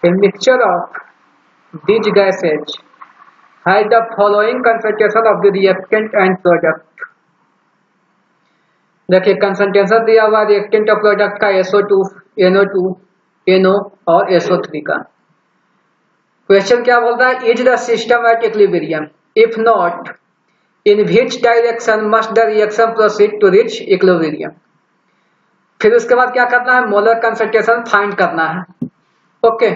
A mixture of these gases has the following concentration of the reactant and product. देखिए concentration दिया हुआ reactant और product का SO2, NO2, NO और SO3 का। क्वेश्चन क्या बोल रहा है? Is the system at equilibrium? If not, in which direction must the reaction proceed to reach equilibrium? फिर उसके बाद क्या करना है? मोलर कंसंट्रेशन फाइंड करना है। ओके,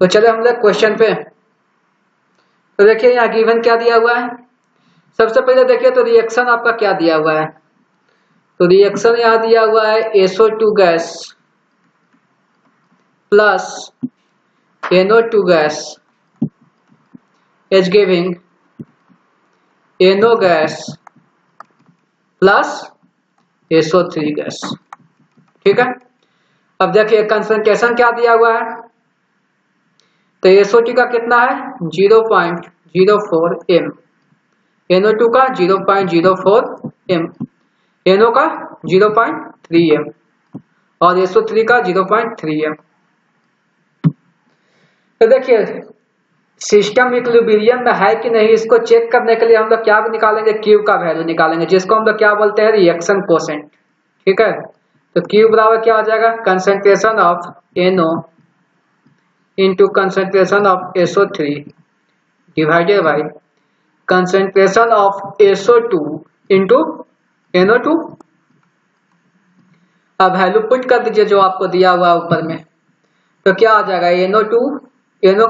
तो चले हम लोग क्वेश्चन पे। तो देखिए यहाँ गिवन क्या दिया हुआ है। सबसे पहले देखिए तो रिएक्शन आपका क्या दिया हुआ है। तो रिएक्शन यहाँ दिया हुआ है SO2 gas plus NO2 gas is giving NO gas plus SO3 gas. ठीक है, अब देखिए कंसंट्रेशन क्या दिया हुआ है। तो SO2 का कितना है? 0.04 m, NO2 का 0.04 m, NO का 0.3 m और SO3 का 0.3 m। तो देखिए सिस्टम इक्विलिब्रियम में है कि नहीं, इसको चेक करने के लिए हम लोग क्या निकालेंगे? क्यू का वैल्यू निकालेंगे, जिसको हम लोग क्या बोलते हैं? Reaction quotient. ठीक है, तो क्यू बराबर क्या हो जाएगा? Concentration of NO into concentration of SO3 divided by concentration of SO2 into NO2। अब वैल्यू पुट कर दीजिए जो आपको दिया हुआ है ऊपर में। तो क्या आ जाएगा? NO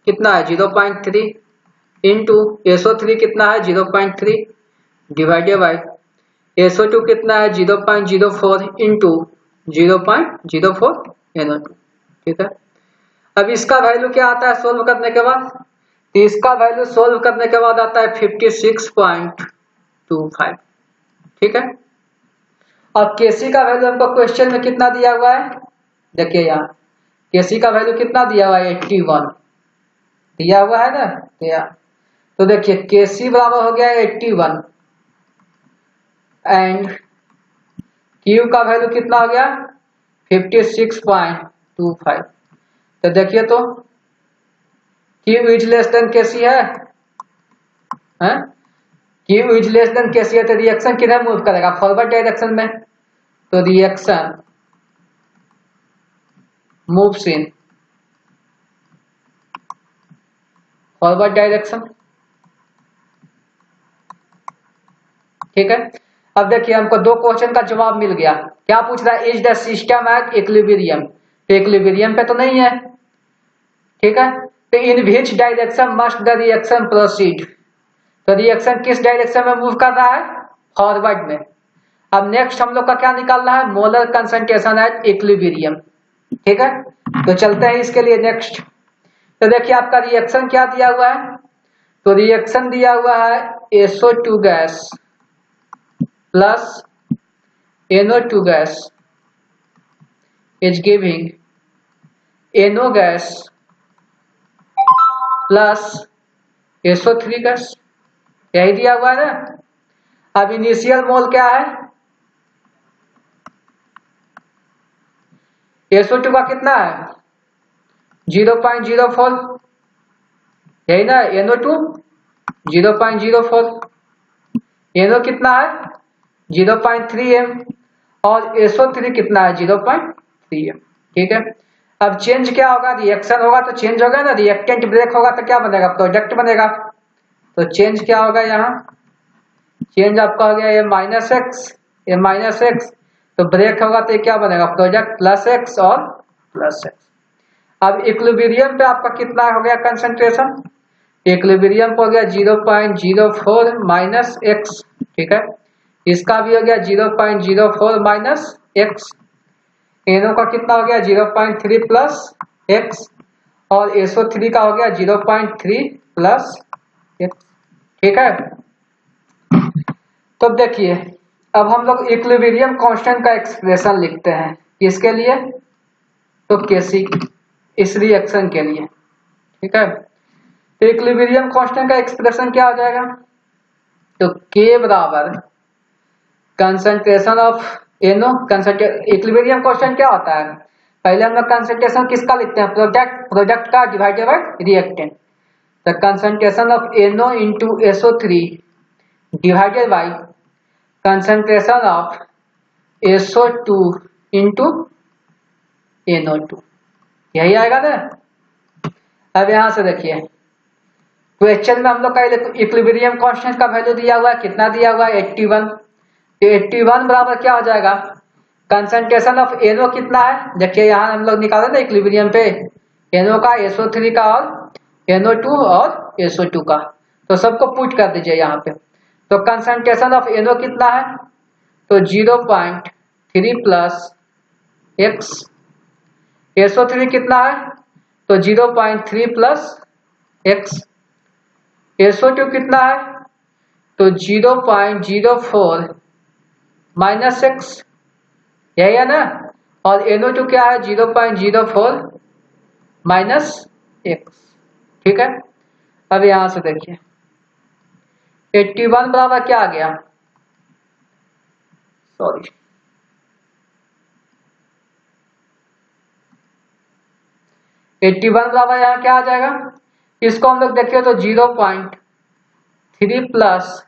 कितना है? 0.3 इंटू SO3 कितना है? 0.3 डिवाइडेड बाई SO2 कितना है? 0.04 इंटू 0.04 NO2। ठीक है, अब इसका वैल्यू क्या आता है सोल्व करने के बाद? तो इसका वैल्यू सोल्व करने के बाद आता है 56.25। ठीक है, अब केसी का वैल्यू हमको क्वेश्चन में कितना दिया हुआ है? देखिए यहाँ केसी का वैल्यू कितना दिया हुआ है? 81 दिया हुआ है ना क्या? तो देखिए केसी बराबर हो गया 81 एंड क्यू का वैल्यू कितना हो गया? 56.25। तो देखिए तो क्यू इज लेस देन केसी है, क्यू इज लेस देन केसी है, तो रिएक्शन किधर मूव करेगा? फॉरवर्ड डायरेक्शन में। तो reaction moves in forward direction. ठीक है, अब देखिए हमको दो क्वेश्चन का जवाब मिल गया। क्या पूछ रहा है? Is the system at equilibrium? Equilibrium पे तो नहीं है। ठीक है, तो in which direction must the reaction proceed? तो रिएक्शन किस डायरेक्शन में मूव कर रहा है? फॉरवर्ड में। अब नेक्स्ट हम लोग का क्या निकालना है? Molar concentration at equilibrium. ठीक है, तो चलते हैं इसके लिए नेक्स्ट। तो देखिए आपका रिएक्शन क्या दिया हुआ है? तो रिएक्शन दिया हुआ है SO2 gas plus NO2 gas is giving NO gas plus SO3 gas. यही दिया हुआ है ना। अब इनिशियल मोल क्या है? SO2 का कितना है? 0.04, यही ना। NO2 0.04, NO कितना है? 0.3 m और SO3 कितना है? 0.3 m। ठीक है, अब चेंज क्या होगा? रिएक्शन होगा तो चेंज होगा ना, रिएक्टेंट ब्रेक होगा तो क्या बनेगा? प्रोडक्ट बनेगा। तो चेंज क्या होगा यहाँ? चेंज आपका हो गया ये माइनस एक्स, तो ब्रेक होगा तो ये क्या बनेगा? प्रोडक्ट प्लस एक्स और प्लस एक्स। अब इक्विलिब्रियम पे आपका कितना हो गया कंसंट्रेशन? इक्विलिब्रियम पे हो गया 0.04 माइनस एक्स। ठीक है, इसका भी हो गया 0.04 माइनस एक्स। NO का कितना हो गया? 0.3 प्लस एक्स और SO3 का हो गया 0.3 प्लस एक्स। ठीक है, तो देखिए अब हम लोग इक्विलिब्रियम कांस्टेंट का एक्सप्रेशन लिखते हैं। किसके लिए? तो केसी, इस रिएक्शन के लिए। ठीक है, तो इक्विलिब्रियम कांस्टेंट का एक्सप्रेशन क्या हो जाएगा? तो के बराबर concentration of NO। Equilibrium constant क्या होता है? पहले हम लोग कंसंट्रेशन किसका लिखते हैं, प्रोडक्ट का divided by reactant. The concentration of NO into SO3 divided by concentration of SO2 into NO2, यही आएगा ना। अब यहां से देखिए क्वेश्चन में हम लोग का इक्विलिब्रियम कांस्टेंट का वैल्यू दिया हुआ है, कितना दिया हुआ है 81। तो 81 बराबर क्या हो जाएगा, कंसंट्रेशन ऑफ NO कितना है, देखिए यहाँ हम लोग निकाले ना इक्विलिब्रियम पे NO का, SO3 का और NO2 और SO2 का, तो सबको पुट कर दीजिए यहाँ पे। तो कंसंट्रेशन ऑफ NO कितना है, तो 0.3 प्लस x, SO3 कितना है, तो 0.3 प्लस x, SO2 कितना है, तो 0.04 माइनस x, यही है ना। और NO2 क्या है, 0.04 माइनस x, ठीक है। अब यहां से देखिए 81 बराबर क्या आ गया, सॉरी 81 बराबर यहाँ क्या आ जाएगा, इसको हम लोग देखिए तो 0.3 प्लस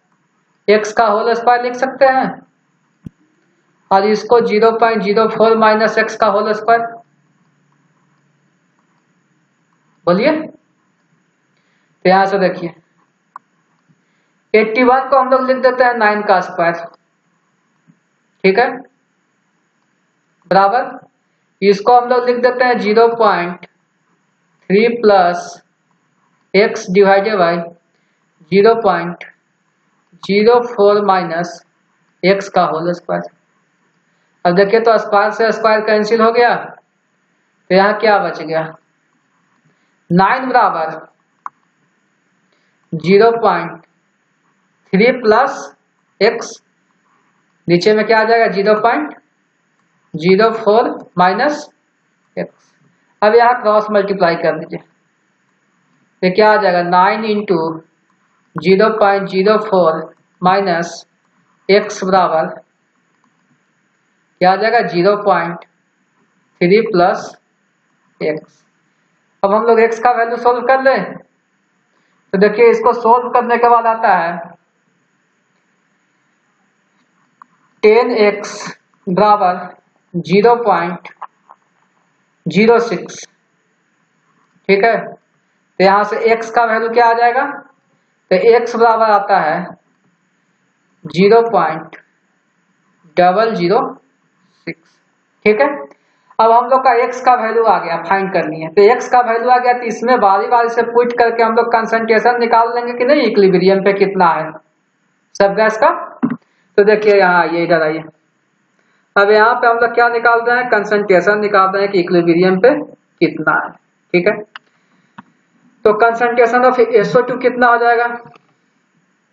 x का होल स्क्वायर लिख सकते हैं, और इसको 0.04 माइनस x का होल स्क्वायर, बोलिए। तो यहां से देखिए 81 को हम लोग लिख देते हैं 9 का स्क्वायर, ठीक है, बराबर इसको हम लोग लिख देते हैं 0.3 plus x divided by 0.04 minus x का होल स्क्वायर। अब देखिए तो स्क्वायर से स्क्वायर कैंसिल हो गया, तो यहाँ क्या बच गया, 9 बराबर 0.3 प्लस x, नीचे में क्या आ जाएगा 0.04 माइनस x। अब यहाँ क्रॉस मल्टीप्लाई कर दीजिए, तो क्या आ जाएगा 9 इंटू 0.04 माइनस x बराबर क्या आ जाएगा 0.3 प्लस x। अब हम लोग x का वैल्यू सोल्व कर लें, तो देखिए इसको सोल्व करने के बाद आता है 10x बराबर 0.06, ठीक है। तो यहाँ से x का वैल्यू क्या आ जाएगा, तो x बराबर आता है 0.006, ठीक है। अब हम लोग का x का वैल्यू आ गया, फाइंड करनी है, तो x का वैल्यू आ गया, तो इसमें बारी बारी से पुट करके हम लोग कंसंट्रेशन निकाल लेंगे कि नहीं, इक्विलिब्रियम पे कितना है सब गैस का। तो देखिए यहाँ ये इधर आइए, अब यहाँ पे हम लोग क्या निकाल रहे हैं, कंसंट्रेशन निकाल रहे हैं कि इक्विलिब्रियम पे कितना है, ठीक है। तो कंसंट्रेशन ऑफ SO2 कितना हो जाएगा,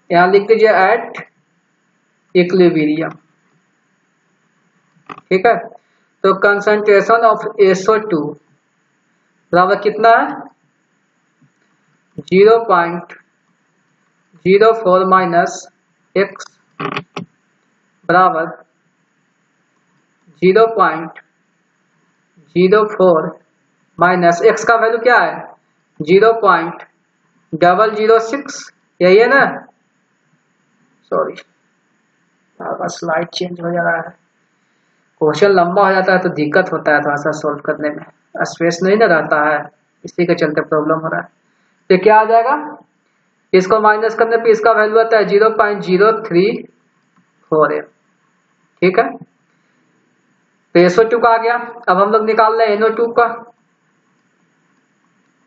यहाँ लिख दीजिए एट इक्विलिब्रियम, ठीक है। तो कंसंट्रेशन ऑफ SO2 बराबर कितना है 0.04 माइनस x बराबर 0.04 माइनस x का वैल्यू क्या है 0.006, यही है ना, सॉरी स्लाइड चेंज हो जा रहा है, क्वेश्चन लंबा हो जाता है तो दिक्कत होता है थोड़ा सा सोल्व करने में, स्पेस नहीं ना रहता है, इसी के चलते प्रॉब्लम हो रहा है। तो क्या आ जाएगा, इसको माइनस करने पे इसका वैल्यू आता है 0.034, ठीक है। तो SO2 का आ गया, अब हम लोग निकाल रहे हैं NO2 का,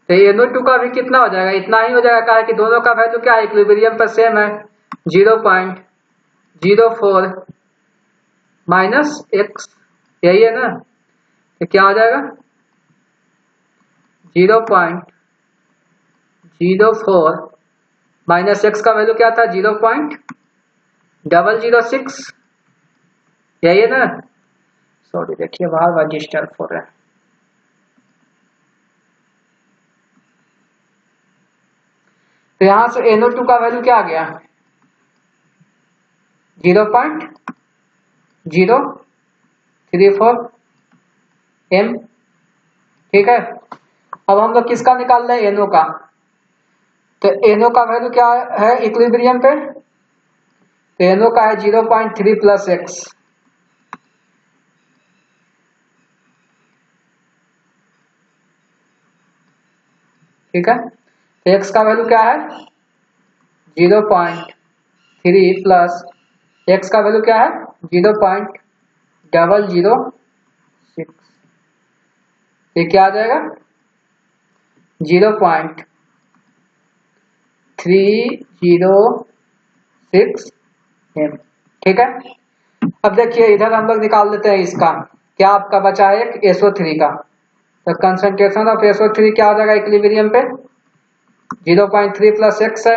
तो NO2 का भी कितना हो जाएगा, इतना ही हो जाएगा, है कि दोनों का वैल्यू क्या है, इक्विलिब्रियम पर सेम है 0.04 माइनस x, यही है ना। तो क्या हो जाएगा 0.04 माइनस x का वैल्यू क्या था 0.006, यही है ना, सॉरी देखिए बार बार डिस्टर्ब हो रहा है। तो यहां से NO2 का वैल्यू क्या आ गया 0.034 m, ठीक है। अब हम लोग किसका निकाल रहे हैं, NO का। तो NO का वैल्यू क्या है इक्विलिब्रियम पे, तो NO का है 0.3 प्लस एक्स। ठीक है, तो x का वैल्यू क्या है 0.3 प्लस एक्स का वैल्यू क्या है 0.006। ये क्या आ जाएगा 0.306 m। ठीक है, अब देखिए इधर हम लोग निकाल लेते हैं इसका, क्या आपका बचा है एक SO3 का। तो कंसंट्रेशन ऑफ SO3 क्या आ जाएगा इक्विलिब्रियम पे 0.3 प्लस एक्स है,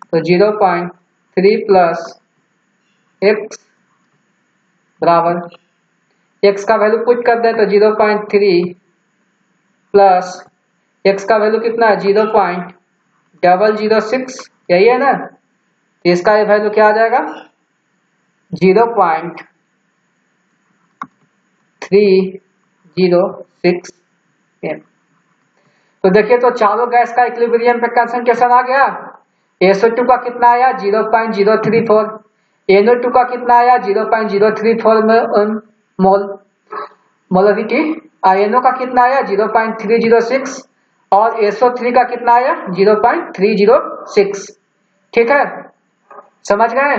तो 0.3 प्लस एक्स बराबर एक्स का वैल्यू पुट कर दे तो 0.3 प्लस एक्स का वैल्यू कितना है 0.006, यही है ना। तो इसका ये वैल्यू क्या आ जाएगा 0.306 m। तो देखिए तो चारों गैस का इक्विलिब्रियम पे कंसंट्रेशन आ गया। SO2 का कितना आया 0.034, NO2 का कितना आया 0.034 मोल मोलरिटी, NO का कितना आया 0.306 और SO3 का कितना आया 0.306। ठीक है, समझ गए।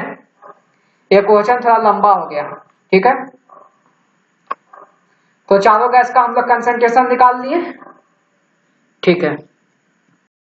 ये क्वेश्चन थोड़ा लंबा हो गया। ठीक है, तो चारों गैस का हम लोग कंसंट्रेशन निकाल लिए। ठीक है।